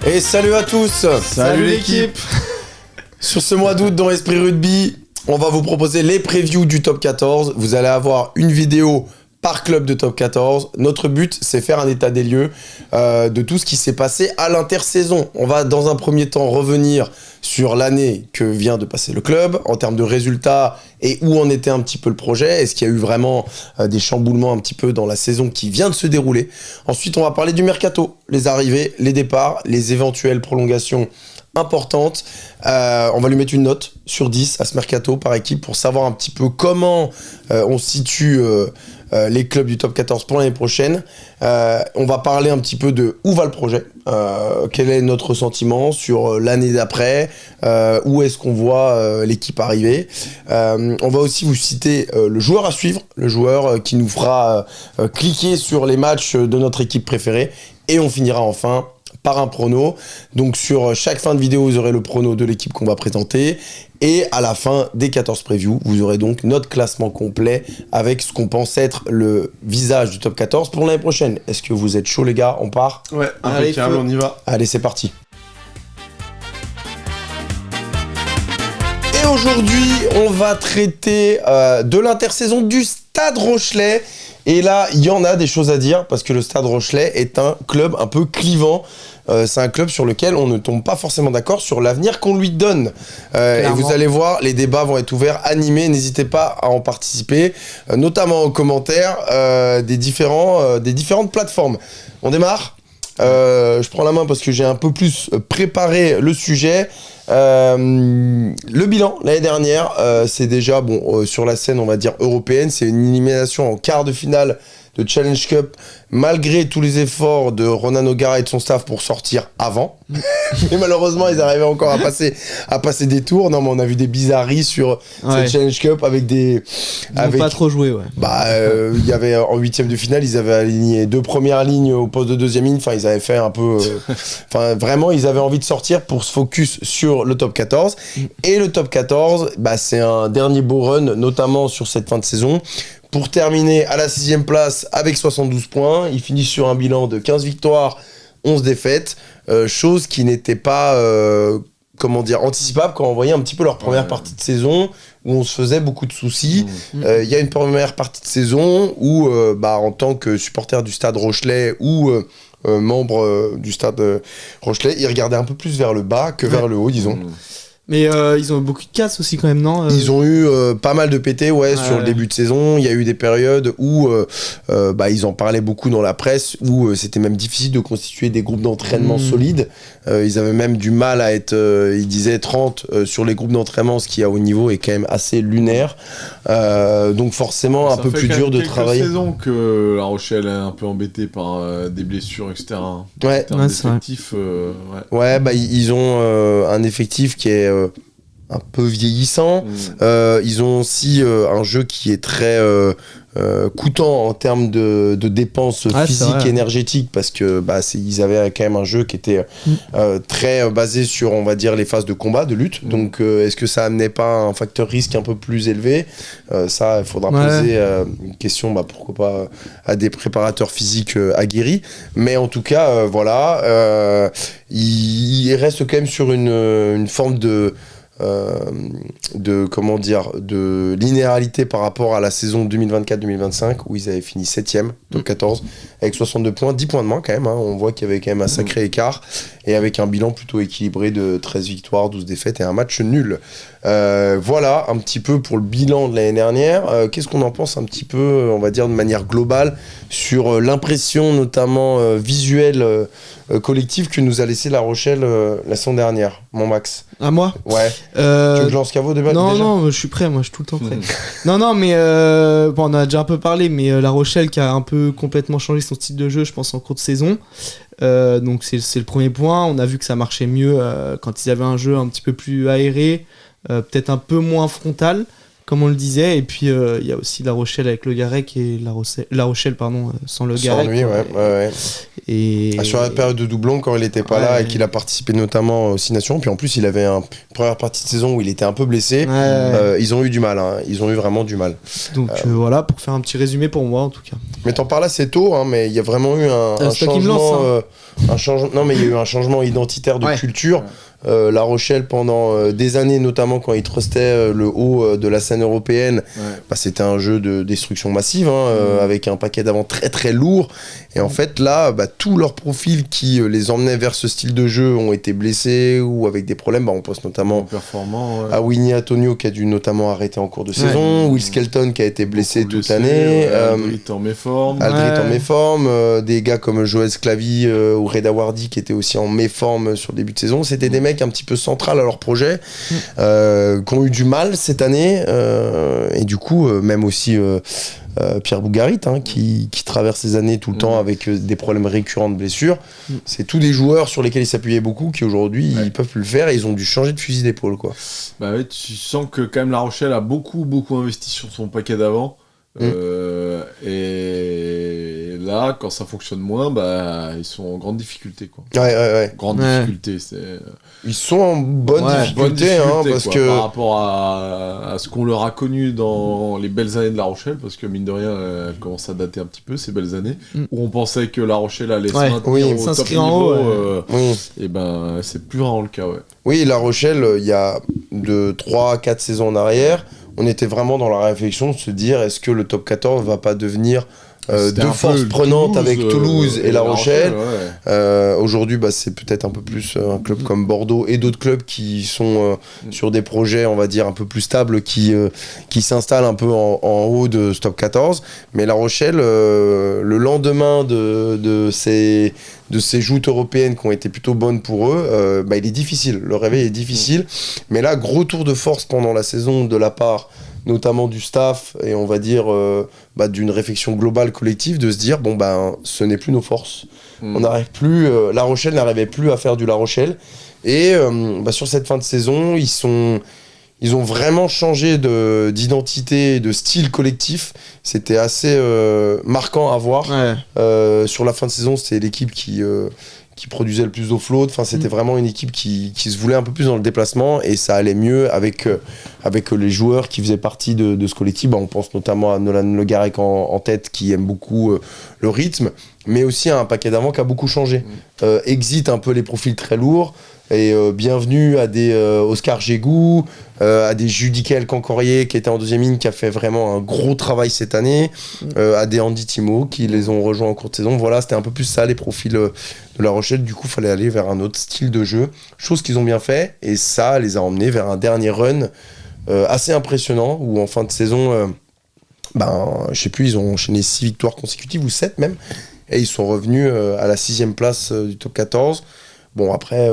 Et salut à tous. Salut l'équipe. Sur ce mois d'août dans Esprit Rugby, on va vous proposer les previews du top 14. Vous allez avoir une vidéo par club de top 14. Notre but, c'est faire un état des lieux de tout ce qui s'est passé à l'intersaison. On va dans un premier temps revenir sur l'année que vient de passer le club, en termes de résultats et où en était un petit peu le projet. Est-ce qu'il y a eu vraiment des chamboulements un petit peu dans la saison qui vient de se dérouler. Ensuite, on va parler du mercato, les arrivées, les départs, les éventuelles prolongations importante. On va lui mettre une note sur 10 à ce mercato par équipe pour savoir un petit peu comment on situe les clubs du top 14 pour l'année prochaine. On va parler un petit peu de où va le projet, quel est notre sentiment sur l'année d'après, où est-ce qu'on voit l'équipe arriver. On va aussi vous citer le joueur à suivre, le joueur qui nous fera cliquer sur les matchs de notre équipe préférée. Et on finira enfin par un prono. Donc sur chaque fin de vidéo, vous aurez le prono de l'équipe qu'on va présenter. Et à la fin des 14 previews, vous aurez donc notre classement complet avec ce qu'on pense être le visage du top 14 pour l'année prochaine. Est-ce que vous êtes chaud les gars? On part? Ouais, impeccable, on y va. Allez, c'est parti. Et aujourd'hui, on va traiter de l'intersaison du Stade Rochelais. Et là, il y en a des choses à dire parce que le Stade Rochelais est un club un peu clivant. C'est un club sur lequel on ne tombe pas forcément d'accord sur l'avenir qu'on lui donne. Et vous allez voir, les débats vont être ouverts, animés. N'hésitez pas à en participer, notamment en commentaire des différentes plateformes. On démarre. Je prends la main parce que j'ai un peu plus préparé le sujet. Le bilan l'année dernière, c'est déjà sur la scène on va dire européenne, c'est une élimination en quart de finale de Challenge Cup malgré tous les efforts de Ronan O'Gara et de son staff pour sortir avant. Mais malheureusement ils arrivaient encore à passer des tours. Non mais on a vu des bizarreries sur cette Challenge Cup avec des... Ils n'ont pas trop joué, ouais. Il y avait en huitième de finale, ils avaient aligné 2 premières lignes au poste de deuxième ligne. Enfin, ils avaient fait un peu... vraiment, ils avaient envie de sortir pour se focus sur le top 14. Et le top 14, c'est un dernier beau run, notamment sur cette fin de saison. Pour terminer à la 6e place avec 72 points, ils finissent sur un bilan de 15 victoires, 11 défaites, chose qui n'était pas anticipable quand on voyait un petit peu leur première partie de saison où on se faisait beaucoup de soucis. Il y a une première partie de saison où, en tant que supporter du Stade Rochelais ou membre du Stade Rochelais, ils regardaient un peu plus vers le bas que vers le haut, disons. Mais ils ont eu beaucoup de casses aussi quand même, non Ils ont eu pas mal de PT sur le début de saison. Il y a eu des périodes où ils en parlaient beaucoup dans la presse, où c'était même difficile de constituer des groupes d'entraînement solides. Ils avaient même du mal à être, ils disaient 30 sur les groupes d'entraînement, ce qui à haut niveau est quand même assez lunaire. Donc forcément un peu plus dur de travailler. Ça fait saison que La Rochelle est un peu embêtée par des blessures, etc. Ouais, en termes d'effectif, ils ont un effectif qui est un peu vieillissant. Ils ont aussi un jeu qui est très coûtant en termes de dépenses physiques et énergétiques parce que ils avaient quand même un jeu qui était très basé sur, on va dire, les phases de combat, de lutte. Donc est-ce que ça amenait pas un facteur risque un peu plus élevé? Ça, il faudra poser une question, pourquoi pas à des préparateurs physiques aguerris. Mais en tout cas, il reste quand même sur une forme de linéarité par rapport à la saison 2024-2025 où ils avaient fini 7ème, top 14 avec 62 points, 10 points de moins quand même, on voit qu'il y avait quand même un sacré écart et avec un bilan plutôt équilibré de 13 victoires, 12 défaites et un match nul. Voilà un petit peu pour le bilan de l'année dernière. Qu'est-ce qu'on en pense un petit peu, on va dire de manière globale, sur l'impression notamment visuelle collective que nous a laissé La Rochelle la saison dernière, mon Max? À moi? Ouais. Tu veux que je lance Caveau déjà? Non, je suis prêt, moi je suis tout le temps prêt. Non, mais on a déjà un peu parlé, mais La Rochelle qui a un peu complètement changé son style de jeu, je pense, en cours de saison. Donc c'est le premier point. On a vu que ça marchait mieux quand ils avaient un jeu un petit peu plus aéré, peut-être un peu moins frontal, comme on le disait. Et puis il y a aussi La Rochelle avec Le Garec et La Rochelle sans Le Garec. Sans lui, Et... Sur la période de doublon, quand il était pas là et qu'il a participé notamment aux 6 Nations, puis en plus il avait une première partie de saison où il était un peu blessé, ils ont eu du mal, hein. Ils ont eu vraiment du mal. Donc voilà, pour faire un petit résumé pour moi en tout cas. Mais t'en parles assez tôt, hein, mais il y a vraiment eu un changement, non mais il y a eu un changement identitaire de culture. La Rochelle pendant des années, notamment quand ils trustaient le haut de la scène européenne, c'était un jeu de destruction massive, avec un paquet d'avant très très lourd. Et en fait là, tous leurs profils qui les emmenaient vers ce style de jeu ont été blessés ou avec des problèmes. On pense notamment à Winnie Antonio qui a dû notamment arrêter en cours de saison, Will Skelton qui a été blessé toute l'année, Aldrit en méforme, des gars comme Joël Sclavi ou Reda Wardi qui étaient aussi en méforme sur le début de saison. C'était des mecs un petit peu central à leur projet, qui ont eu du mal cette année, et du coup même aussi Pierre Bougarit, qui traverse ces années tout le temps avec des problèmes récurrents de blessures. C'est tous des joueurs sur lesquels ils s'appuyaient beaucoup qui aujourd'hui ils peuvent plus le faire et ils ont dû changer de fusil d'épaule, quoi. Tu sens que quand même La Rochelle a beaucoup investi sur son paquet d'avant. Et là, quand ça fonctionne moins, ils sont en grande difficulté, quoi. Grande difficulté, ils sont en bonne difficulté, parce que par rapport à ce qu'on leur a connu dans les belles années de La Rochelle, parce que mine de rien, elles commencent à dater un petit peu ces belles années, où on pensait que La Rochelle allait s'inscrire en haut, et c'est plus vraiment le cas, Oui, La Rochelle, il y a 3-4 saisons en arrière, on était vraiment dans la réflexion de se dire est-ce que le top 14 va pas devenir deux forces prenantes avec Toulouse et La Rochelle. Aujourd'hui, c'est peut-être un peu plus un club comme Bordeaux et d'autres clubs qui sont sur des projets, on va dire, un peu plus stables, qui s'installent un peu en haut de ce top 14. Mais La Rochelle, le lendemain de ces joutes européennes qui ont été plutôt bonnes pour eux, il est difficile. Le réveil est difficile. Mais là, gros tour de force pendant la saison de la part notamment du staff et on va dire d'une réflexion globale collective, de se dire ce n'est plus nos forces. On n'arrive plus, La Rochelle n'arrivait plus à faire du La Rochelle et sur cette fin de saison ils ont vraiment changé d'identité, de style collectif. C'était assez marquant à voir. Sur la fin de saison, c'était l'équipe qui produisait le plus d'eau float. Enfin, c'était vraiment une équipe qui se voulait un peu plus dans le déplacement et ça allait mieux avec les joueurs qui faisaient partie de ce collectif. On pense notamment à Nolan Le Garec en tête qui aime beaucoup le rythme, mais aussi à un paquet d'avant qui a beaucoup changé. Exit un peu les profils très lourds et bienvenue à des Oscar Gégou, à des Judicael Cancorier qui était en deuxième ligne, qui a fait vraiment un gros travail cette année, à des Andy Timo qui les ont rejoints en cours de saison. Voilà, c'était un peu plus ça les profils de La Rochelle. Du coup, il fallait aller vers un autre style de jeu, chose qu'ils ont bien fait, et ça les a emmenés vers un dernier run assez impressionnant où en fin de saison, je sais plus, ils ont enchaîné 6 victoires consécutives ou 7 même, et ils sont revenus à la 6e place du top 14. Après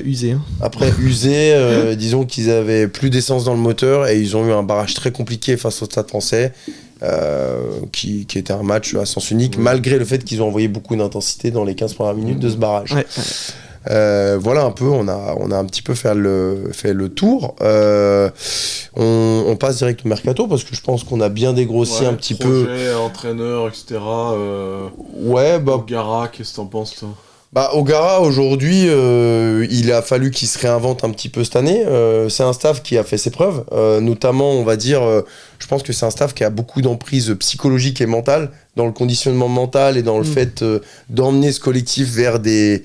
usé. Après usé, disons qu'ils avaient plus d'essence dans le moteur et ils ont eu un barrage très compliqué face au Stade Français, qui était un match à sens unique, malgré le fait qu'ils ont envoyé beaucoup d'intensité dans les 15 premières minutes de ce barrage. Voilà un peu, on a un petit peu fait le tour. On passe direct au mercato parce que je pense qu'on a bien dégrossi un petit peu. Entraîneur, etc. Ogara, qu'est-ce que t'en penses, toi ? Ogara, aujourd'hui, il a fallu qu'il se réinvente un petit peu cette année. C'est un staff qui a fait ses preuves, notamment, on va dire, je pense que c'est un staff qui a beaucoup d'emprise psychologique et mentale, dans le conditionnement mental et dans le fait d'emmener ce collectif vers des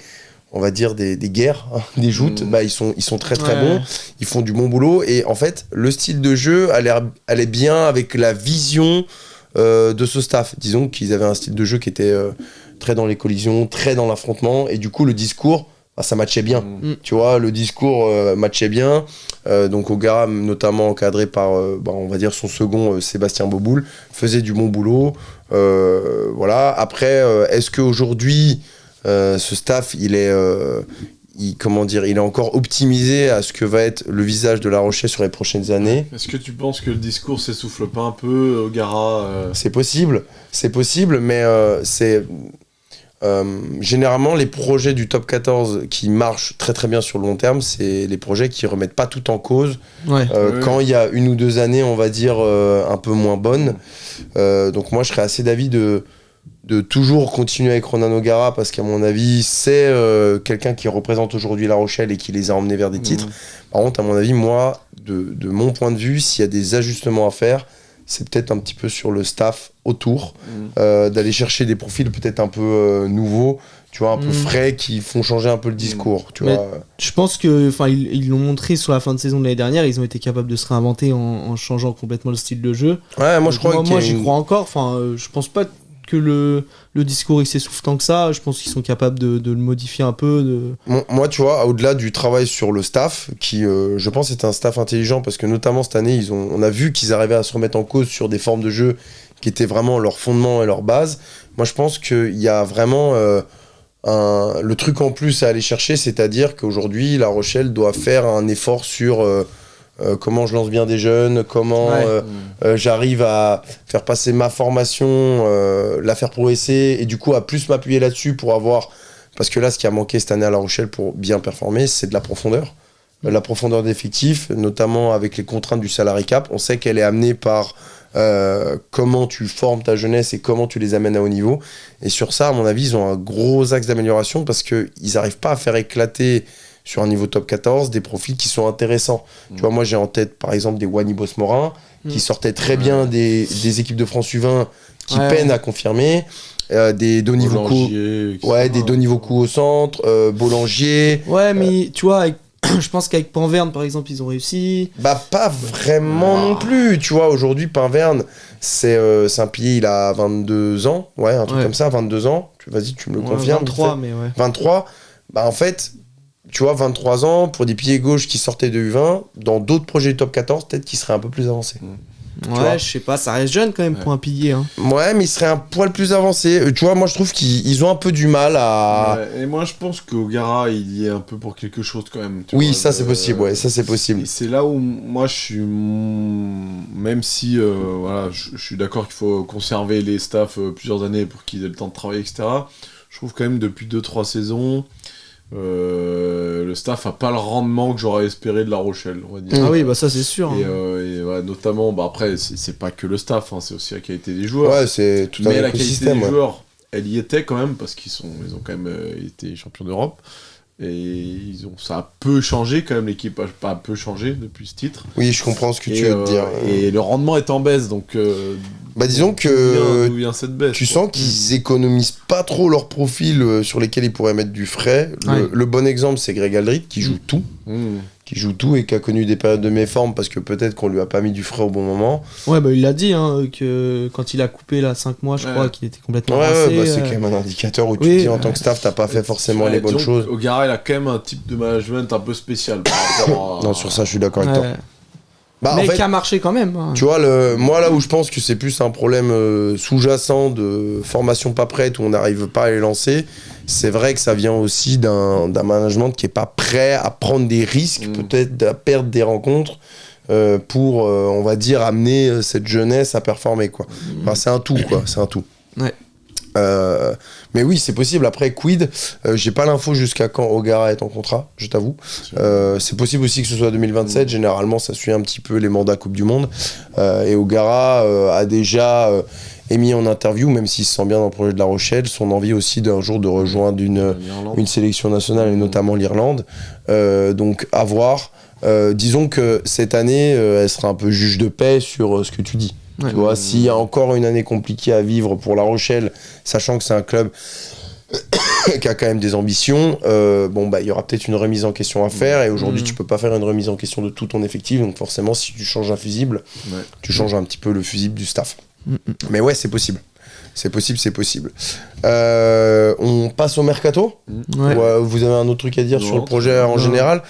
guerres, des joutes. Ils sont très très bons, ils font du bon boulot, et en fait, le style de jeu allait bien avec la vision de ce staff. Disons qu'ils avaient un style de jeu qui était très dans les collisions, très dans l'affrontement, et du coup le discours, ça matchait bien. Tu vois, le discours matchait bien. Donc Ogara, notamment encadré par on va dire son second Sébastien Boboul, faisait du bon boulot. Voilà. Après, est-ce qu'aujourd'hui ce staff il est encore optimisé à ce que va être le visage de La Rochelle sur les prochaines années? Est-ce que tu penses que le discours s'essouffle pas un peu, Ogara C'est possible, mais généralement les projets du top 14 qui marchent très très bien sur le long terme, c'est les projets qui remettent pas tout en cause quand il y a 1 ou 2 années, on va dire, un peu moins bonnes. Donc moi je serais assez d'avis de de toujours continuer avec Ronan O'Gara parce qu'à mon avis, c'est quelqu'un qui représente aujourd'hui La Rochelle et qui les a emmenés vers des titres. Par contre, à mon avis, moi, de mon point de vue, s'il y a des ajustements à faire, c'est peut-être un petit peu sur le staff autour, d'aller chercher des profils peut-être un peu nouveaux, tu vois, un peu frais, qui font changer un peu le discours, tu vois. Je pense que, enfin, ils l'ont montré sur la fin de saison de l'année dernière, ils ont été capables de se réinventer en changeant complètement le style de jeu. Ouais, moi je crois moi j'y crois encore, enfin, je pense pas que le discours il s'essouffle tant que ça, je pense qu'ils sont capables de le modifier un peu. Moi, tu vois, au-delà du travail sur le staff, qui je pense est un staff intelligent, parce que notamment cette année, on a vu qu'ils arrivaient à se remettre en cause sur des formes de jeu qui étaient vraiment leur fondement et leur base. Moi, je pense qu'il y a vraiment le truc en plus à aller chercher, c'est-à-dire qu'aujourd'hui, La Rochelle doit faire un effort sur comment je lance bien des jeunes, comment j'arrive à faire passer ma formation, la faire progresser, et du coup à plus m'appuyer là-dessus pour avoir... Parce que là, ce qui a manqué cette année à La Rochelle pour bien performer, c'est de la profondeur. La profondeur d'effectifs, notamment avec les contraintes du salary cap. On sait qu'elle est amenée par comment tu formes ta jeunesse et comment tu les amènes à haut niveau. Et sur ça, à mon avis, ils ont un gros axe d'amélioration parce qu'ils n'arrivent pas à faire éclater sur un niveau top 14 des profils qui sont intéressants. Tu vois, moi j'ai en tête par exemple des Wani Boss-Morin qui sortaient très bien des équipes de France U20 qui peinent à confirmer. Des Donny Vaucou, des Donny Vaucou au centre, Bollangier. Ouais, mais tu vois, je pense qu'avec Panverne par exemple, ils ont réussi. Bah, pas vraiment non plus. Tu vois, aujourd'hui, Panverne, c'est un pilier, il a 22 ans. Ouais, un truc comme ça, 22 ans. Vas-y, tu me le confirmes. 23, mais ouais. 23. Bah, en fait, tu vois, 23 ans, pour des piliers gauches qui sortaient de U20, dans d'autres projets du top 14, peut-être qu'ils seraient un peu plus avancés. Ouais, je sais pas, ça reste jeune quand même pour un pilier. Hein. Ouais, mais il serait un poil plus avancé. Tu vois, moi je trouve qu'ils ont un peu du mal à... Ouais, et moi je pense qu'Ogara, il y est un peu pour quelque chose quand même. Oui, ça c'est possible, ouais, ça c'est possible. Et c'est là où moi je suis... Même si, voilà, je suis d'accord qu'il faut conserver les staffs plusieurs années pour qu'ils aient le temps de travailler, etc. Je trouve quand même depuis 2-3 saisons... le staff a pas le rendement que j'aurais espéré de La Rochelle, on va dire. Ah oui, bah ça c'est sûr. Et ouais, notamment, bah après, c'est pas que le staff, hein, c'est aussi la qualité des joueurs. Ouais, c'est tout un écosystème. Mais la qualité des joueurs, elle y était quand même, parce qu'ils ont quand même été champions d'Europe. Et ça a peu changé quand même, l'équipe a pas peu changé depuis ce titre. Oui, je comprends ce que tu veux dire. Et le rendement est en baisse, donc... bah disons que d'où vient cette baisse, tu sens qu'ils économisent pas trop leur profil sur lesquels ils pourraient mettre du frais. Le bon exemple, c'est Greg Aldrit qui joue tout. Qui joue tout et qui a connu des périodes de méforme parce que peut-être qu'on lui a pas mis du frais au bon moment. Ouais, bah il l'a dit, hein, que quand il a coupé là 5 mois, je crois qu'il était complètement rincé. Bah, c'est quand même un indicateur où tu te dis en tant que staff, t'as pas fait forcément les bonnes choses. O'Gara, il a quand même un type de management un peu spécial par rapport à... Non, sur ça, je suis d'accord avec toi. Bah, mais en fait, qui a marché quand même. Hein. Tu vois, moi là où je pense que c'est plus un problème sous-jacent de formation pas prête où on n'arrive pas à les lancer, c'est vrai que ça vient aussi d'un management qui est pas prêt à prendre des risques, peut-être à perdre des rencontres pour, on va dire, amener cette jeunesse à performer, quoi. Enfin, c'est un tout, quoi. C'est un tout. Ouais. Mais oui, c'est possible. Après, quid, j'ai pas l'info jusqu'à quand O'Gara est en contrat, je t'avoue. C'est possible aussi que ce soit 2027. Généralement, ça suit un petit peu les mandats Coupe du Monde. Et O'Gara a déjà émis en interview, même s'il se sent bien dans le projet de La Rochelle, son envie aussi d'un jour de rejoindre une sélection nationale, et notamment l'Irlande. Donc, à voir. Disons que cette année, elle sera un peu juge de paix sur ce que tu dis. Ouais. Tu vois, s'il y a encore une année compliquée à vivre pour La Rochelle, sachant que c'est un club qui a quand même des ambitions, il y aura peut-être une remise en question à faire, et aujourd'hui tu peux pas faire une remise en question de tout ton effectif, donc forcément si tu changes un fusible, tu changes un petit peu le fusible du staff. Mais ouais, c'est possible. C'est possible. On passe au mercato. Vous avez un autre truc à dire sur le projet en général?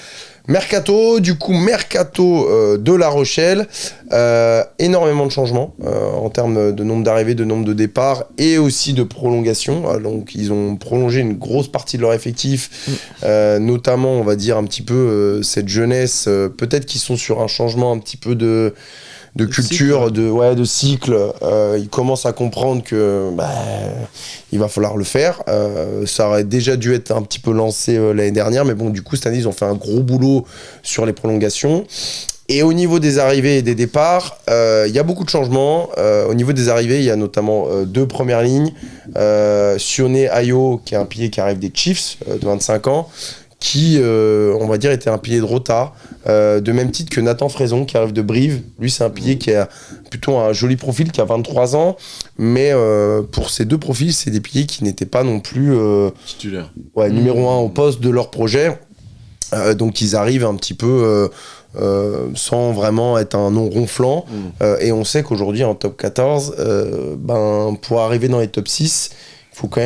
Mercato de La Rochelle, énormément de changements en termes de nombre d'arrivées, de nombre de départs et aussi de prolongation. Donc ils ont prolongé une grosse partie de leur effectif, notamment on va dire un petit peu cette jeunesse, peut-être qu'ils sont sur un changement un petit peu de culture, de cycle. Ils commencent à comprendre que il va falloir le faire. Ça aurait déjà dû être un petit peu lancé l'année dernière, mais bon, du coup, cette année, ils ont fait un gros boulot sur les prolongations. Et au niveau des arrivées et des départs, il y a beaucoup de changements. Au niveau des arrivées, il y a notamment 2 premières lignes. Sione Ayo, qui est un pilier qui arrive des Chiefs, de 25 ans, qui, on va dire, était un pilier de rota, de même titre que Nathan Fraison, qui arrive de Brive. Lui, c'est un pilier qui a plutôt un joli profil, qui a 23 ans, mais pour ces 2 profils, c'est des piliers qui n'étaient pas non plus titulaire. Numéro 1 au poste de leur projet. Donc, ils arrivent un petit peu sans vraiment être un nom ronflant. Et on sait qu'aujourd'hui, en top 14, pour arriver dans les top 6, il faut quand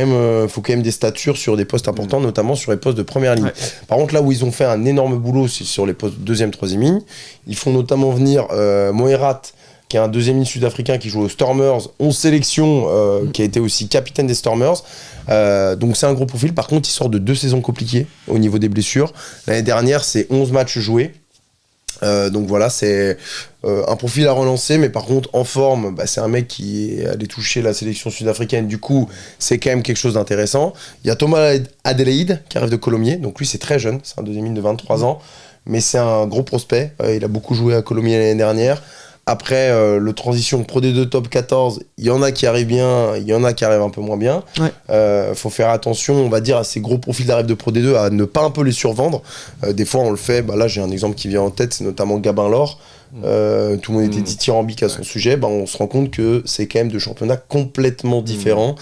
même des statures sur des postes importants, notamment sur les postes de première ligne. Ouais. Par contre, là où ils ont fait un énorme boulot, c'est sur les postes de deuxième, troisième ligne. Ils font notamment venir Moerat, qui est un deuxième ligne sud-africain qui joue aux Stormers, 11 sélections, qui a été aussi capitaine des Stormers. Donc c'est un gros profil. Par contre, il sort de 2 saisons compliquées au niveau des blessures. L'année dernière, c'est 11 matchs joués. Donc voilà, c'est un profil à relancer, mais par contre en forme, c'est un mec qui est allé toucher la sélection sud-africaine, du coup c'est quand même quelque chose d'intéressant. Il y a Thomas Adelaide qui arrive de Colomiers, donc lui c'est très jeune, c'est un deuxième ligne de 23 ans, mais c'est un gros prospect, il a beaucoup joué à Colomiers l'année dernière. Après, le transition Pro D2 top 14, il y en a qui arrivent bien, il y en a qui arrivent un peu moins bien. Faut faire attention, on va dire, à ces gros profils d'arrive de Pro D2, à ne pas un peu les survendre. Des fois, on le fait. Là, j'ai un exemple qui vient en tête, c'est notamment Gabin Laure. Tout le monde était dithyrambique à son sujet. On se rend compte que c'est quand même 2 championnats complètement différents.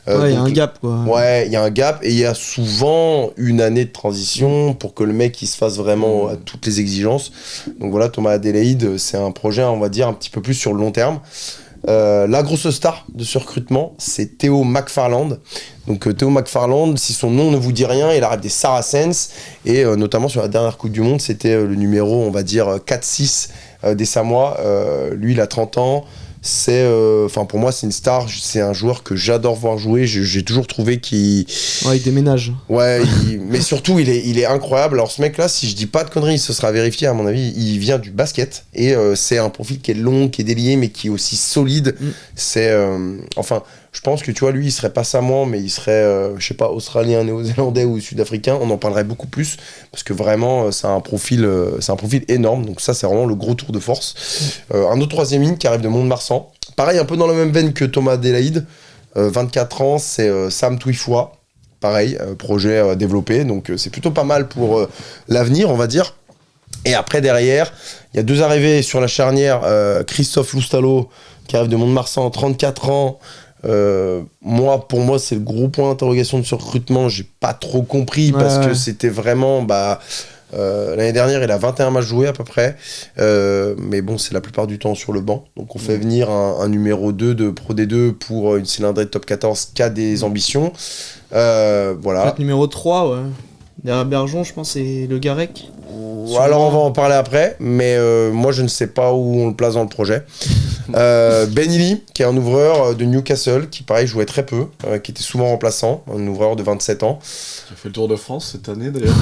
Il y a un gap, quoi. Ouais, il y a un gap et il y a souvent une année de transition pour que le mec il se fasse vraiment à toutes les exigences. Donc voilà, Thomas Adelaide, c'est un projet, on va dire, un petit peu plus sur le long terme. La grosse star de ce recrutement, c'est Théo McFarland. Donc Théo McFarland, si son nom ne vous dit rien, il arrive des Saracens et notamment sur la dernière Coupe du Monde, c'était le numéro, on va dire, 4-6 des Samoa. Lui, il a 30 ans. Pour moi, c'est une star. C'est un joueur que j'adore voir jouer. J'ai toujours trouvé qu'il... Ouais, il déménage. Ouais, mais surtout, il est incroyable. Alors, ce mec-là, si je dis pas de conneries, ce sera vérifié, à mon avis, il vient du basket. Et c'est un profil qui est long, qui est délié, mais qui est aussi solide. C'est... je pense que, tu vois, lui, il serait pas samoan, mais il serait, je sais pas, australien, néo-zélandais ou sud-africain. On en parlerait beaucoup plus, parce que vraiment, c'est un profil énorme. Donc ça, c'est vraiment le gros tour de force. Un autre troisième ligne qui arrive de Mont-de-Marsan. Pareil, un peu dans la même veine que Thomas Adelaide. 24 ans, c'est Sam Twifoua. Pareil, projet développé. Donc c'est plutôt pas mal pour l'avenir, on va dire. Et après, derrière, il y a 2 arrivées sur la charnière. Christophe Loustalo, qui arrive de Mont-de-Marsan, 34 ans. Pour moi, c'est le gros point d'interrogation de ce recrutement. J'ai pas trop compris parce que c'était vraiment... l'année dernière, il a 21 matchs joués à peu près. Mais bon, c'est la plupart du temps sur le banc. Donc on fait venir un numéro 2 de Pro D2 pour une cylindrée de top 14 qui a des ambitions. Voilà. Peut-être numéro 3, ouais. Derrière Bergeron, je pense, c'est Le Garec. Alors on va en parler après, mais moi je ne sais pas où on le place dans le projet. Ben Illy, qui est un ouvreur de Newcastle, qui pareil jouait très peu, qui était souvent remplaçant, un ouvreur de 27 ans. Qui a fait le Tour de France cette année d'ailleurs.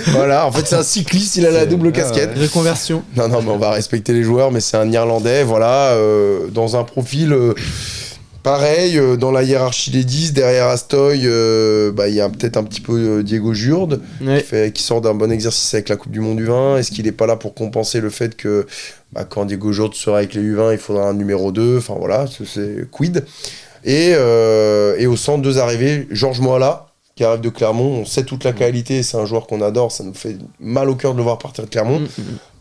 Voilà, en fait c'est un cycliste, il a la double casquette. Reconversion. Non, mais on va respecter les joueurs, mais c'est un Irlandais, voilà, dans un profil... pareil, dans la hiérarchie des 10, derrière Astoy, il y a peut-être un petit peu Diego Jurde, qui sort d'un bon exercice avec la Coupe du Monde U20. Est-ce qu'il n'est pas là pour compenser le fait que quand Diego Jurde sera avec les U20, il faudra un numéro 2, enfin voilà, c'est quid. Et au centre, 2 arrivées, Georges Moala, qui arrive de Clermont. On sait toute la qualité, c'est un joueur qu'on adore, ça nous fait mal au cœur de le voir partir de Clermont.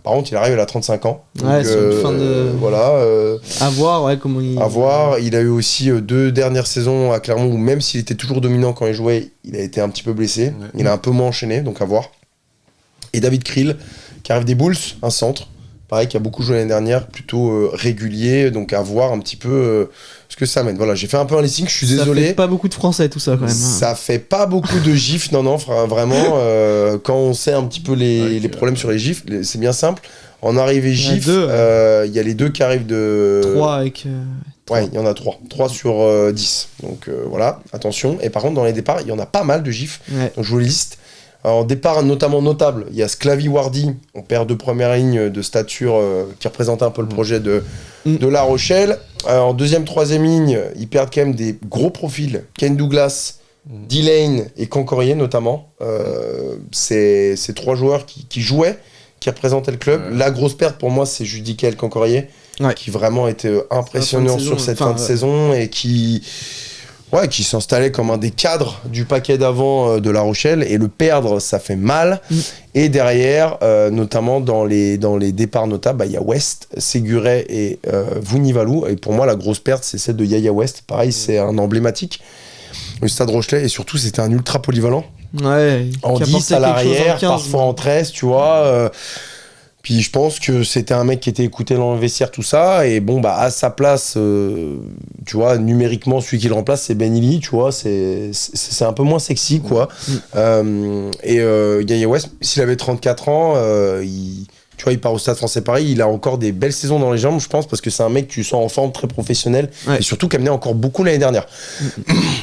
Par contre, il arrive, il a 35 ans. Donc, c'est une fin de... Voilà. À voir, comment il... À voir. Il a eu aussi 2 dernières saisons à Clermont où même s'il était toujours dominant quand il jouait, il a été un petit peu blessé. Il a un peu moins enchaîné, donc à voir. Et David Krill, qui arrive des Bulls, un centre. Pareil, qui a beaucoup joué l'année dernière, plutôt régulier. Donc à voir un petit peu ce que ça mène. Voilà, j'ai fait un peu un listing, je suis désolé. Ça fait pas beaucoup de français tout ça quand même. Ça fait pas beaucoup de gifs, non, vraiment. Quand on sait un petit peu les problèmes sur les gifs, c'est bien simple. En arrivée gif, il y a les 2 qui arrivent de... 3 avec... Ouais, il y en a 3. 3 sur 10. Donc voilà, attention. Et par contre, dans les départs, il y en a pas mal de gifs. Donc je vous les liste. En départ, notamment notable, il y a Sclavi Wardy, on perd 2 premières lignes de stature qui représentait un peu le projet de La Rochelle. En deuxième, troisième ligne, ils perdent quand même des gros profils. Ken Douglas, D-Lane et Cancorier notamment. C'est 3 joueurs qui jouaient, qui représentait le club. Ouais. La grosse perte pour moi, c'est Judicael Cancorier, qui vraiment était impressionnant sur cette fin de saison et qui s'installait comme un des cadres du paquet d'avant de La Rochelle, et le perdre, ça fait mal. Et derrière, notamment dans les départs notables, il y a West, Séguret et Vunivalu. Et pour moi, la grosse perte, c'est celle de Yaya West. Pareil, c'est un emblématique. Le Stade Rochelais, et surtout, c'était un ultra polyvalent. Ouais. En 10 à l'arrière, parfois en 13, tu vois. Puis je pense que c'était un mec qui était écouté dans le vestiaire, tout ça. Et bon, à sa place, tu vois, numériquement, celui qui le remplace, c'est Ben Illy, tu vois. C'est un peu moins sexy, quoi. Yaya West, s'il avait 34 ans, tu vois, il part au Stade Français Paris. Il a encore des belles saisons dans les jambes, je pense, parce que c'est un mec que tu sens en forme, très professionnel. Et surtout qui amenait encore beaucoup l'année dernière.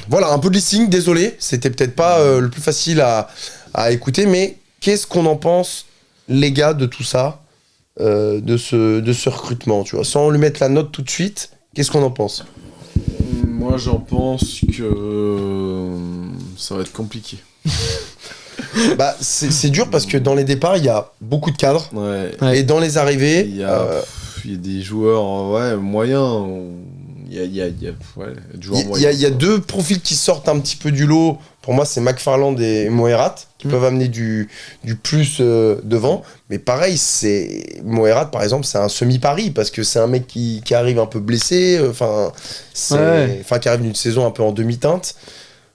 Voilà, un peu de listing, désolé. C'était peut-être pas le plus facile à écouter, mais qu'est-ce qu'on en pense, les gars, de tout ça, de ce recrutement, tu vois, sans lui mettre la note tout de suite, qu'est-ce qu'on en pense? Moi, j'en pense que ça va être compliqué. C'est dur parce que dans les départs, il y a beaucoup de cadres. Ouais. Et dans les arrivées, il y a des joueurs moyens. Il y a des joueurs moyens. Il y a deux profils qui sortent un petit peu du lot. Pour moi, c'est McFarland et Moerat qui peuvent amener du plus devant. Mais pareil, Moerat, par exemple, c'est un semi-pari parce que c'est un mec qui arrive un peu blessé, qui arrive d'une saison un peu en demi-teinte.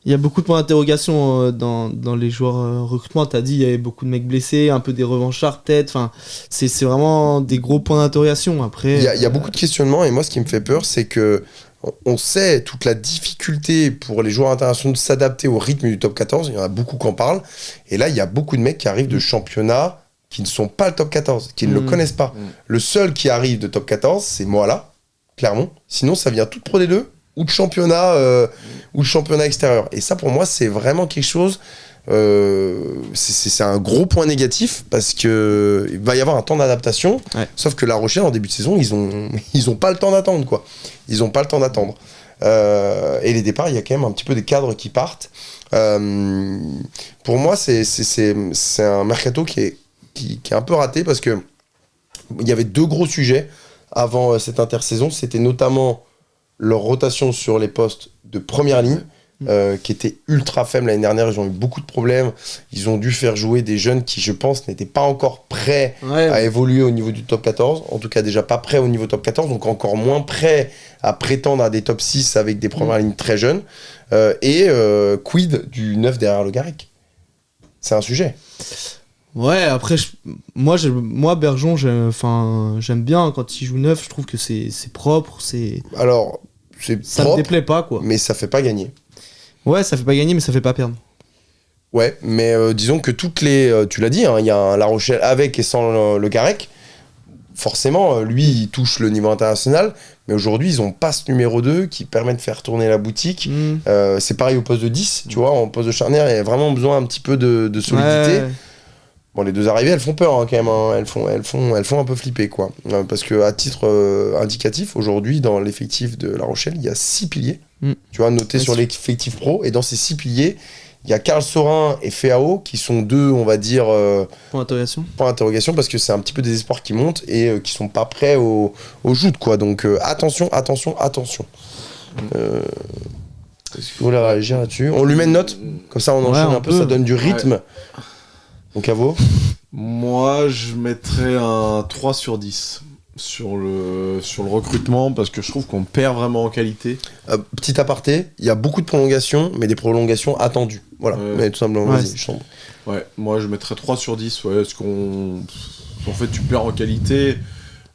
Il y a beaucoup de points d'interrogation dans les joueurs recrutement. T'as dit, il y avait beaucoup de mecs blessés, un peu des revanchards peut-être. Enfin, c'est vraiment des gros points d'interrogation. Après, il y a beaucoup de questionnements, et moi, ce qui me fait peur, c'est que on sait toute la difficulté pour les joueurs internationaux de s'adapter au rythme du top 14. Il y en a beaucoup qui en parlent. Et là, il y a beaucoup de mecs qui arrivent de championnats qui ne sont pas le top 14, qui ne le connaissent pas. Le seul qui arrive de top 14, c'est Moala, Clermont. Sinon, ça vient tout de Pro D2 ou de championnat extérieur. Et ça, pour moi, c'est vraiment quelque chose... c'est un gros point négatif parce que il va y avoir un temps d'adaptation, sauf que La Rochelle en début de saison ils ont pas le temps d'attendre, quoi. Ils ont pas le temps d'attendre, et les départs, il y a quand même un petit peu des cadres qui partent. Pour moi, c'est un mercato qui est un peu raté parce que il y avait deux gros sujets avant cette intersaison. C'était notamment leur rotation sur les postes de première ligne, qui était ultra faible l'année dernière. Ils ont eu beaucoup de problèmes. Ils ont dû faire jouer des jeunes qui, je pense, n'étaient pas encore prêts à évoluer au niveau du top 14. En tout cas, déjà pas prêts au niveau top 14, donc encore moins prêts à prétendre à des top 6 avec des premières lignes très jeunes. Quid du 9 derrière le Garec? C'est un sujet. Ouais, après, moi Bergeon, j'aime bien quand il joue neuf. Je trouve que c'est propre. Alors, ça me déplaît pas, quoi. Mais ça fait pas gagner. Ouais, ça fait pas gagner, mais ça fait pas perdre. Ouais, mais disons que toutes les... tu l'as dit, il y a un La Rochelle avec et sans le Garec. Forcément, lui, il touche le niveau international. Mais aujourd'hui, ils ont pas ce numéro 2 qui permet de faire tourner la boutique. C'est pareil au poste de 10, tu vois. En poste de charnière, il y a vraiment besoin un petit peu de solidité. Ouais. Bon, les deux arrivées, elles font peur, quand même. Elles font un peu flipper, quoi. Parce que à titre indicatif, aujourd'hui, dans l'effectif de La Rochelle, il y a 6 piliers. Tu vois, notés sur l'effectif pro. Et dans ces 6 piliers, il y a Karl Sorin et Feao qui sont deux, on va dire... Point d'interrogation, parce que c'est un petit peu des espoirs qui montent et qui sont pas prêts au joute, quoi. Donc attention. Est-ce que vous voulez réagir là-dessus? On lui met une note, comme ça on enchaîne un peu, ça donne du rythme. Ouais. Donc à vous? Moi, je mettrais un 3 sur 10 sur le recrutement, parce que je trouve qu'on perd vraiment en qualité. Petit aparté, il y a beaucoup de prolongations, mais des prolongations attendues. Voilà, mais tout simplement, vas-y, je tombe. Ouais, moi je mettrais 3 sur 10, parce qu'en fait tu perds en qualité,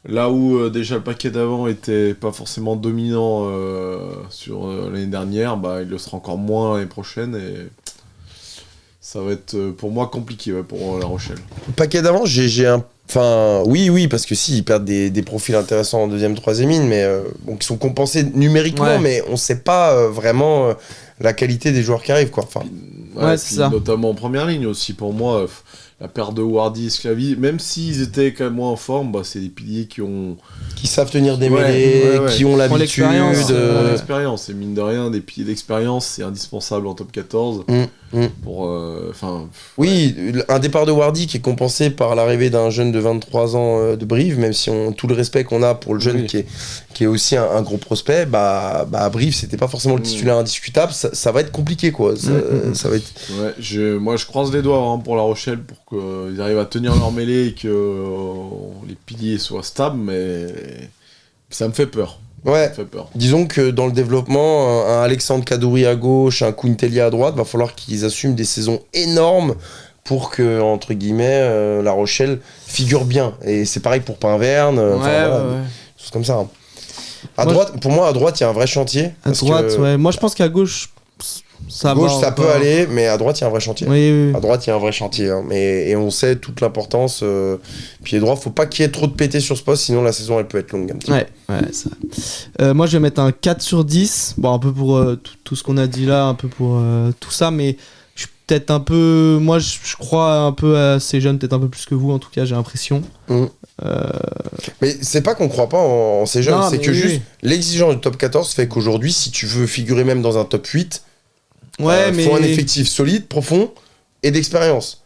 là où déjà le paquet d'avant était pas forcément dominant sur l'année dernière, il le sera encore moins l'année prochaine, et ça va être pour moi compliqué pour La Rochelle. Le paquet d'avant, j'ai un... Enfin, oui, parce que si, ils perdent des profils intéressants en deuxième, troisième ligne, mais qui sont compensés numériquement, mais on sait pas vraiment la qualité des joueurs qui arrivent, quoi. Enfin, c'est ça. Notamment en première ligne aussi, pour moi, la perte de Wardy et Sclavi, même s'ils étaient quand même moins en forme, c'est des piliers qui savent tenir des mêlées, qui ont l'habitude. L'expérience, et mine de rien, des piliers d'expérience, c'est indispensable en top 14. Oui, un départ de Wardy qui est compensé par l'arrivée d'un jeune de 23 ans de Brive, même si tout le respect qu'on a pour le jeune qui est aussi un gros prospect, à Brive, c'était pas forcément le titulaire indiscutable. Ça va être compliqué, quoi. Ça va être... Ouais, moi, je croise les doigts pour La Rochelle pour qu'ils arrivent à tenir leur mêlée et que les piliers soient stables, mais ça me fait peur. Ouais, ça me fait peur. Disons que dans le développement, un Alexandre Kadouri à gauche, un Kountelia à droite, va falloir qu'ils assument des saisons énormes pour que, entre guillemets, La Rochelle figure bien. Et c'est pareil pour Pinverne, choses comme ça. Pour moi, à droite, il y a un vrai chantier. À droite, moi je pense qu'à gauche, ça peut aller, mais à droite, il y a un vrai chantier. Oui. À droite, il y a un vrai chantier. Hein. Et on sait toute l'importance. Pied droit, faut pas qu'il y ait trop de pété sur ce poste, sinon la saison, elle peut être longue un petit peu. Ça. Moi, je vais mettre un 4 sur 10. Bon, un peu pour tout ce qu'on a dit là, un peu pour tout ça, mais je suis peut-être un peu... Moi, je crois un peu à ces jeunes, peut-être un peu plus que vous, en tout cas, j'ai l'impression. Mais c'est pas qu'on croit pas en ces jeunes, c'est que juste l'exigence du top 14 fait qu'aujourd'hui, si tu veux figurer même dans un top 8, faut un effectif solide, profond et d'expérience.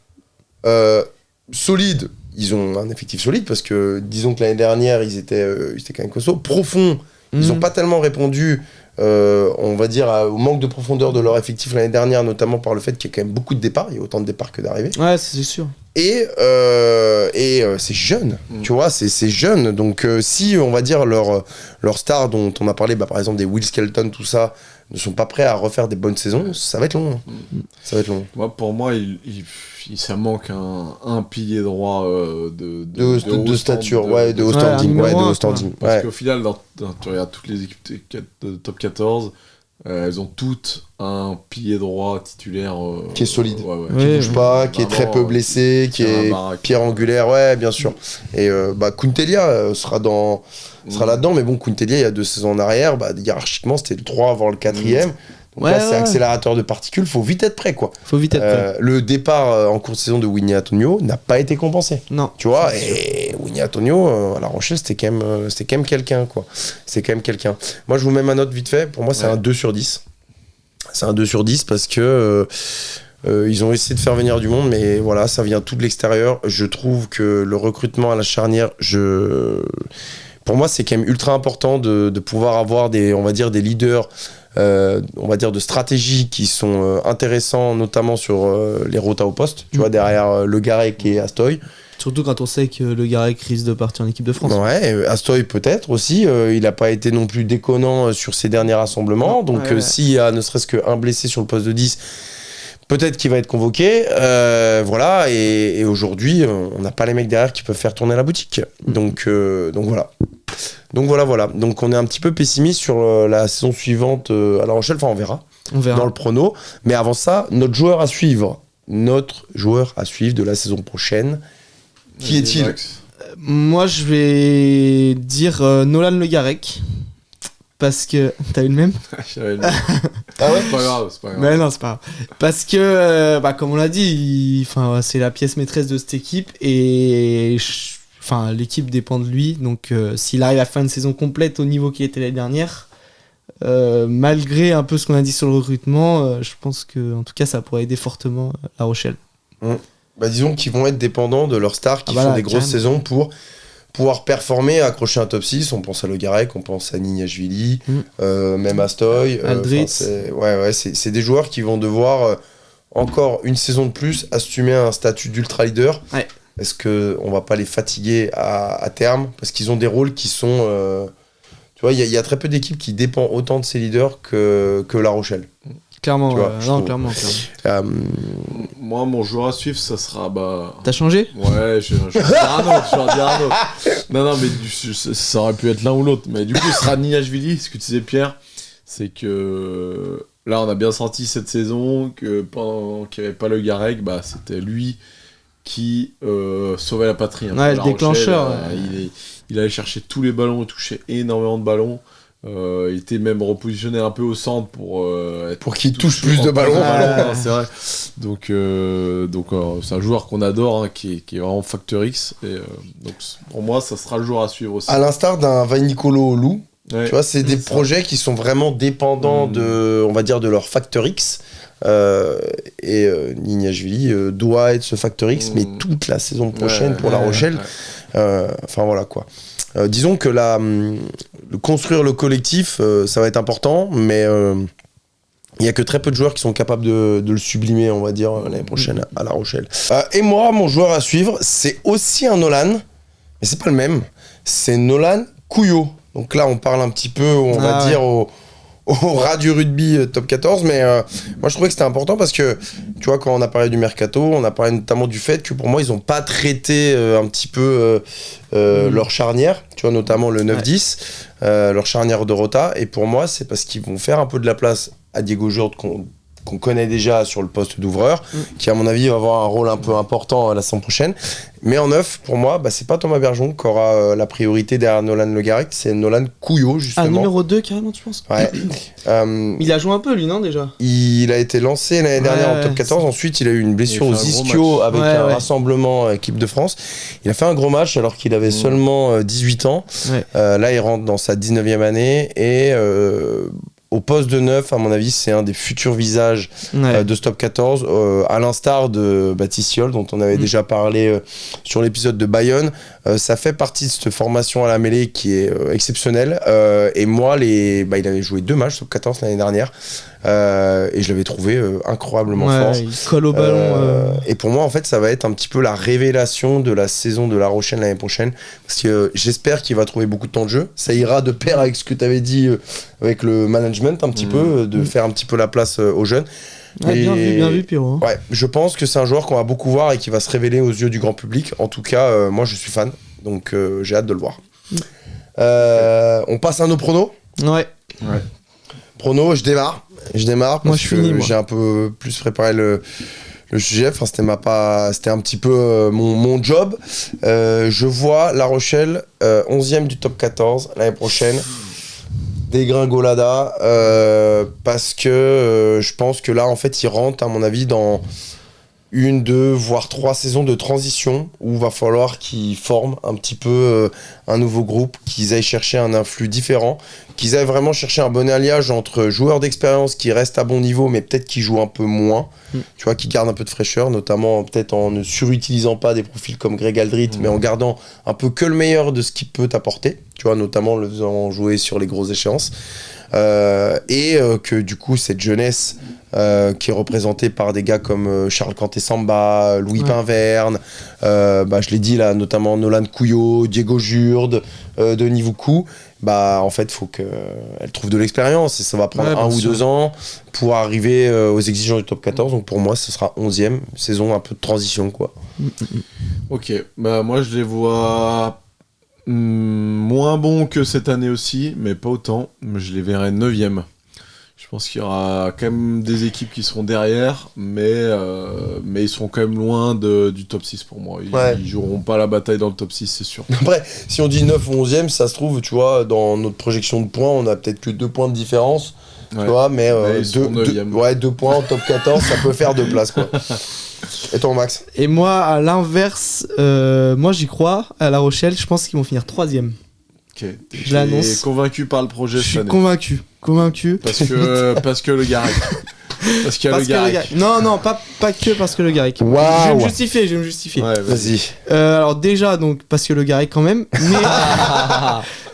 Solide, ils ont un effectif solide parce que disons que l'année dernière ils étaient quand même costauds. Profond, ils ont pas tellement répondu, on va dire, au manque de profondeur de leur effectif l'année dernière, notamment par le fait qu'il y a quand même beaucoup de départs, il y a autant de départs que d'arrivées. Ouais, c'est sûr. Et c'est jeune, tu vois, c'est jeune. Donc si, on va dire, leurs stars dont on a parlé, par exemple des Will Skelton, tout ça, ne sont pas prêts à refaire des bonnes saisons, ça va être long. Ça va être long. Pour moi, ça manque un pilier droit de stature, de haut standing. Parce qu'au final, tu regardes toutes les équipes de top 14, elles ont toutes un pilier droit titulaire qui est solide, qui bouge pas, qui est très peu blessé, qui est pierre angulaire, bien sûr. Et Kountelia sera là-dedans, mais bon, Kountelia il y a 2 saisons en arrière, hiérarchiquement c'était le 3 avant le 4ème. Donc là, c'est accélérateur de particules, faut vite être prêt, quoi. Le départ en cours de saison de Winnie Antonio n'a pas été compensé. Non. Tu vois, et Winnie Antonio, à La Rochelle, c'était quand même quelqu'un, quoi. C'est quand même quelqu'un. Moi, je vous mets ma note vite fait. Pour moi, c'est un 2 sur 10. C'est un 2 sur 10 parce que ils ont essayé de faire venir du monde, mais voilà, ça vient tout de l'extérieur. Je trouve que le recrutement à la charnière, pour moi, c'est quand même ultra important de pouvoir avoir des leaders, on va dire de stratégie qui sont intéressants, notamment sur les rotas au poste, tu vois, derrière Le Garec et Astoy. Surtout quand on sait que Le Garec risque de partir en équipe de France. Ouais, Astoy peut-être aussi, il n'a pas été non plus déconnant sur ses derniers rassemblements, donc s'il y a ne serait-ce qu'un blessé sur le poste de 10, peut-être qu'il va être convoqué, voilà, et aujourd'hui, on n'a pas les mecs derrière qui peuvent faire tourner la boutique. Donc voilà. Donc on est un petit peu pessimiste sur la saison suivante à La Rochelle, enfin on verra dans le prono. Mais avant ça, notre joueur à suivre de la saison prochaine, qui est-il ? Moi je vais dire Nolan Le Garec. Parce que... T'as eu le même ? Ah ouais ? C'est pas grave. Mais non, c'est pas grave. Parce que, comme on l'a dit, c'est la pièce maîtresse de cette équipe et l'équipe dépend de lui. Donc s'il arrive à faire une saison complète au niveau qui était l'année dernière, malgré un peu ce qu'on a dit sur le recrutement, je pense que en tout cas ça pourrait aider fortement La Rochelle. Disons qu'ils vont être dépendants de leurs stars qui font des grosses saisons pour pouvoir performer, accrocher un top 6. On pense à Le Garec, on pense à Nignashvili, même Astoy. Aldritz. C'est des joueurs qui vont devoir encore une saison de plus assumer un statut d'ultra leader. Ouais. Est-ce qu'on va pas les fatiguer à terme ? Parce qu'ils ont des rôles qui sont... tu vois, il y a très peu d'équipes qui dépendent autant de ces leaders que La Rochelle. Clairement, clairement. Moi, mon joueur à suivre, ça sera... T'as changé ? Ouais, je vais dire un autre. Non, mais ça aurait pu être l'un ou l'autre. Mais du coup, ce sera Nignashvili, ce que tu disais, Pierre. C'est que là, on a bien senti cette saison que pendant qu'il n'y avait pas Le Garec, c'était lui qui sauvait la patrie. Le déclencheur. Il allait chercher tous les ballons, il touchait énormément de ballons. Il était même repositionné un peu au centre pour qu'il touche plus de ballons. C'est vrai. Donc c'est un joueur qu'on adore, qui est vraiment Factor X. Et donc pour moi, ça sera le joueur à suivre aussi. À l'instar d'un Vainicolo Lou, Ouais. Tu vois, c'est des projets qui sont vraiment dépendants de, on va dire, de leur facteur X. Nignashvili doit être ce facteur X, mais toute la saison prochaine pour La Rochelle. Enfin voilà quoi. Disons que construire le collectif, ça va être important, mais il n'y a que très peu de joueurs qui sont capables de le sublimer, on va dire, l'année prochaine à La Rochelle. Et moi, mon joueur à suivre, c'est aussi un Nolan, mais c'est pas le même. C'est Nolan Couillot. Donc là, on parle un petit peu, on va dire, au ras du rugby top 14, mais moi je trouvais que c'était important parce que, tu vois, quand on a parlé du mercato, on a parlé notamment du fait que pour moi, ils n'ont pas traité un petit peu leur charnière, tu vois, notamment le 9-10, leur charnière de Rota, et pour moi, c'est parce qu'ils vont faire un peu de la place à Diego Jurde qu'on connaît déjà sur le poste d'ouvreur, qui à mon avis va avoir un rôle un peu important la saison prochaine. Mais en neuf, pour moi, c'est pas Thomas Bergeron qui aura la priorité derrière Nolan Le Garrec, c'est Nolan Couillot, justement. Numéro 2 carrément, tu penses? Ouais. Il a joué un peu, lui, non, déjà? Il a été lancé l'année dernière en top 14, ensuite il a eu une blessure aux ischio avec un rassemblement équipe de France. Il a fait un gros match alors qu'il avait seulement 18 ans. Là, il rentre dans sa 19e année et... au poste de 9, à mon avis, c'est un des futurs visages de ce top 14, à l'instar de Baptiste Siol, dont on avait déjà parlé sur l'épisode de Bayonne. Ça fait partie de cette formation à la mêlée qui est exceptionnelle. Et moi, il avait joué 2 matchs top 14 l'année dernière. Et je l'avais trouvé incroyablement fort. Il colle au ballon. Et pour moi, en fait, ça va être un petit peu la révélation de la saison de La Rochelle l'année prochaine. Parce que j'espère qu'il va trouver beaucoup de temps de jeu. Ça ira de pair avec ce que tu avais dit avec le management, un petit peu, de faire un petit peu la place aux jeunes. Bien vu, Pierrot. Ouais, je pense que c'est un joueur qu'on va beaucoup voir et qui va se révéler aux yeux du grand public. En tout cas, moi, je suis fan. Donc, j'ai hâte de le voir. On passe à nos pronos. Ouais. Pronos, je démarre parce que j'ai un peu plus préparé le sujet. Enfin, c'était un petit peu mon job. Je vois La Rochelle 11e du top 14 l'année prochaine. Dégringolada parce que je pense que là, en fait, ils rentrent, à mon avis, dans 1, 2, voire 3 saisons de transition où il va falloir qu'ils forment un petit peu un nouveau groupe, qu'ils aillent chercher un influx différent, qu'ils aillent vraiment chercher un bon alliage entre joueurs d'expérience qui restent à bon niveau mais peut-être qui jouent un peu moins, tu vois, qui gardent un peu de fraîcheur, notamment peut-être en ne surutilisant pas des profils comme Greg Aldrit, mais en gardant un peu que le meilleur de ce qu'il peut t'apporter, tu vois, notamment en le faisant jouer sur les grosses échéances. Que du coup cette jeunesse qui est représentée par des gars comme Charles Canté-Samba, Louis Pinverne, je l'ai dit là, notamment Nolan Couillot, Diego Jurde, Denis Voukou, en fait faut qu'elle trouve de l'expérience et ça va prendre 1 ou 2 ans pour arriver aux exigences du top 14. Donc pour moi ce sera 11e, saison un peu de transition quoi. Ok, moi je les vois moins bons que cette année aussi, mais pas autant. Je les verrai 9e. Je pense qu'il y aura quand même des équipes qui seront derrière, mais ils seront quand même loin du top 6 pour moi. Ils joueront pas la bataille dans le top 6, c'est sûr. Après, si on dit 9 ou 11e, ça se trouve, tu vois, dans notre projection de points, on a peut-être que 2 points de différence. Tu vois, mais 2 points en top 14, ça peut faire 2 places, quoi. Et toi, Max? Et moi, à l'inverse, moi j'y crois. À La Rochelle, je pense qu'ils vont finir 3e. Ok. Je l'annonce. Convaincu par le projet cette année. Convaincu. Parce que le Garec. Parce qu'il y a le Garec. Non, pas que parce que le Garec. Wow. Je vais me justifier. Ouais, vas-y. Alors déjà, donc, parce que le Garec quand même.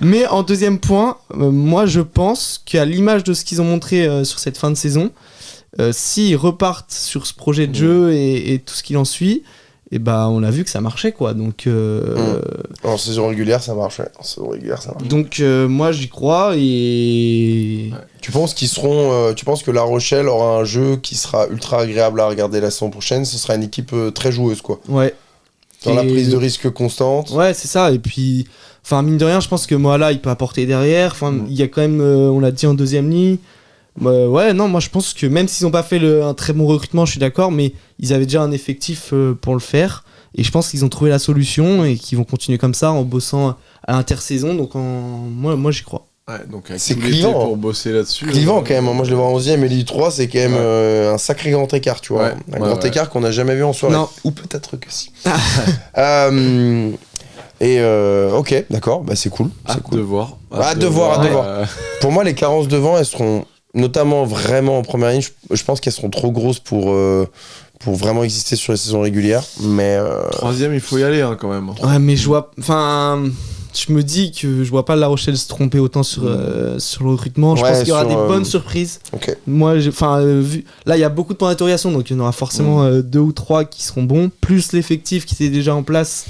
Mais en deuxième point, moi je pense qu'à l'image de ce qu'ils ont montré sur cette fin de saison, s'ils repartent sur ce projet de jeu et tout ce qu'il en suit, et on a vu que ça marchait quoi. Donc en saison régulière ça marche. Donc moi j'y crois et tu penses qu'ils seront tu penses que La Rochelle aura un jeu qui sera ultra agréable à regarder la saison prochaine, ce sera une équipe très joueuse quoi. Ouais. Dans la prise de risque constante. Ouais, c'est ça. Et puis mine de rien, je pense que Moala il peut apporter derrière. Il y a quand même on l'a dit en deuxième ligne. Moi je pense que même s'ils n'ont pas fait un très bon recrutement, je suis d'accord, mais ils avaient déjà un effectif pour le faire et je pense qu'ils ont trouvé la solution et qu'ils vont continuer comme ça en bossant à l'intersaison. Donc moi j'y crois. Ouais, donc c'est clivant pour bosser là-dessus. Clivant quand même. Moi je le vois en 11e et Ligue 3, c'est quand même un sacré grand écart, tu vois. Un grand écart qu'on n'a jamais vu en soirée. Non. Ou peut-être que si. Et ok, d'accord, bah c'est cool. Hâte de voir. Hâte de voir. Pour moi, les carences devant, elles seront notamment vraiment en première ligne. Je pense qu'elles seront trop grosses pour vraiment exister sur les saisons régulières. Mais troisième, il faut y aller quand même. Ouais, mais je me dis que je vois pas La Rochelle se tromper autant sur le recrutement. Je pense qu'il y aura des bonnes surprises. Okay. Moi, là, il y a beaucoup de points d'interrogation, donc il y en aura forcément 2 ou 3 qui seront bons, plus l'effectif qui était déjà en place,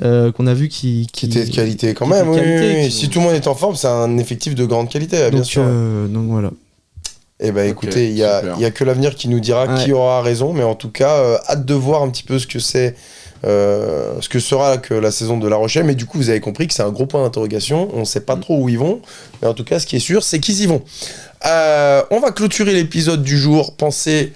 qu'on a vu qui était de qualité quand même. Oui. Si tout le monde est en forme, c'est un effectif de grande qualité, bien sûr. Donc voilà. Eh ben écoutez, il y a que l'avenir qui nous dira qui aura raison, mais en tout cas, hâte de voir un petit peu ce que sera que la saison de La Rochelle. Mais du coup, vous avez compris que c'est un gros point d'interrogation. On sait pas trop où ils vont, mais en tout cas, ce qui est sûr, c'est qu'ils y vont. On va clôturer l'épisode du jour. Pensez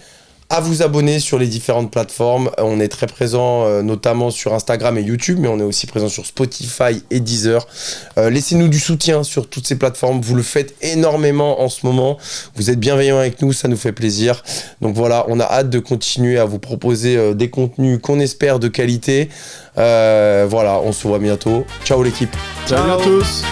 à vous abonner sur les différentes plateformes. On est très présent notamment sur Instagram et YouTube, mais on est aussi présent sur Spotify et Deezer. Laissez-nous du soutien sur toutes ces plateformes. Vous le faites énormément en ce moment. Vous êtes bienveillants avec nous, ça nous fait plaisir. Donc voilà, on a hâte de continuer à vous proposer des contenus qu'on espère de qualité. Voilà, on se voit bientôt. Ciao l'équipe. Ciao à tous.